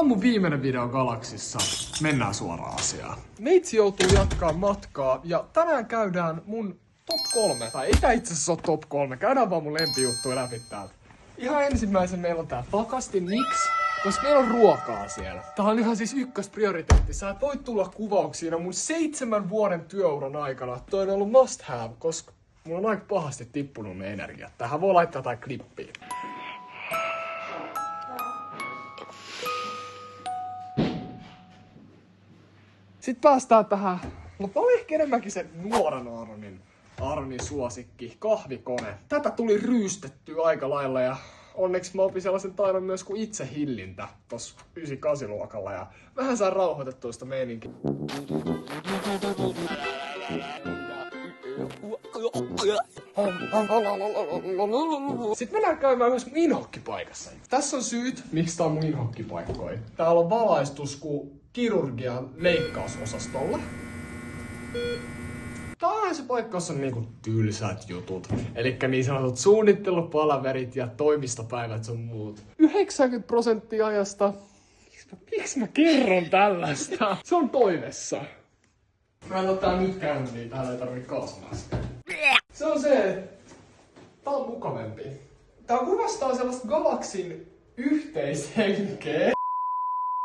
on mun viimeinen video Galaxissa. Mennään suoraan asiaan. Meitsi joutuu jatkaa matkaa ja tänään käydään mun top 3. Tai ei tää itse asiassa ole top 3. Käydään vaan mun lempijuttuja läpi täältä. Ihan ensimmäisen meillä on tää pakastin. Miksi? Koska meillä on ruokaa siellä. Tää on ihan siis ykkösprioriteetti. Sä et voi tulla kuvauksiin mun 7 vuoden työuran aikana. Toi on ollut must have, koska mulla on aika pahasti tippunut ne energiat. Tähän voi laittaa jotain klippiä. Sitten päästään tähän, mutta oli ehkä enemmänkin se nuoren Aaronin suosikki, kahvikone. Tätä tuli ryystettyä aika lailla ja onneksi mä opin sellaisen taidon myös kuin itsehillintä tossa 9-8-luokalla ja vähän saa rauhoitettua sitä meininkiä. Sitten mennään käymään myös mun inhokkipaikassa. Tässä on syyt, miksi tää on mun inhokkipaikkoja. Täällä on valaistus kuin kirurgian leikkausosastolla. Tää on se paikka, jossa on niinku tylsät jutut. Elikkä niin sanotut suunnittelupalaverit ja toimistopäivät sun muut. 90% ajasta... Miksi mä kerron tällaista? Se on toivessa. Mä en oo tää nyt käynyt, niin täällä ei tarvii kaasamaista. Se on se, että tää on mukavempi. Tää kuvastaa sellaista Galaxin yhteishenkeä.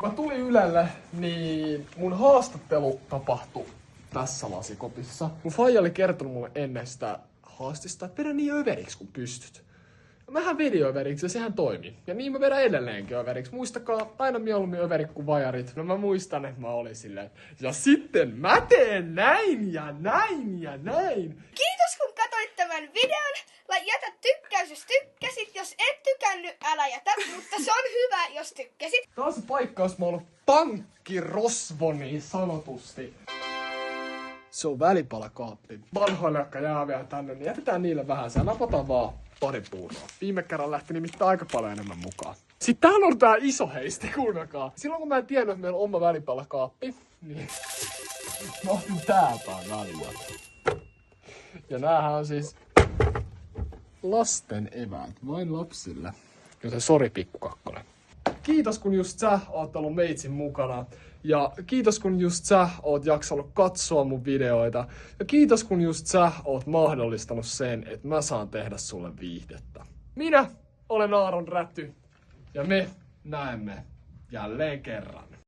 Kun mä tulin Ylelle, niin mun haastattelu tapahtui tässä lasikopissa. Mun faija oli kertonut mulle ennen sitä haastista, että vedä niin överiksi kun pystyt. Mähän vedin överiksi ja sehän toimi. Ja niin mä vedän edelleenkin överiksi. Muistakaa, aina mieluummin överik kuin vajarit. No mä muistan, että mä olin silleen, ja sitten mä teen näin ja näin ja näin. Kiitos kun katsoit tämän videon. Jätä tykkäys jos tykkäsit. Jos et tykännyt, älä jätä, mutta se on hyvä jos tykkäsit. Tää on se paikka, jos mä oon ollut pankkirosvo niin sanotusti. Se on välipalakaappi. Vanhoille, jotka jää vielä tänne, niin jätetään niille vähän. Sä napataan vaan pari puuroa. Viime kerran lähti nimittäin aika paljon enemmän mukaan. Sitten täällä on tää iso heisti, kuunnelkaa. Silloin kun mä en tiennyt, että meillä on oma välipalakaappi, niin mä otin täältä välillä. Ja näähän on siis lasten eväät, vain lapsille. Joten sori pikkukakkonen. Kiitos kun just sä oot ollut meitsin mukana. Ja kiitos kun just sä oot jaksanut katsoa mun videoita. Ja kiitos kun just sä oot mahdollistanut sen, että mä saan tehdä sulle viihdettä. Minä olen Aaron Räty ja me näemme jälleen kerran.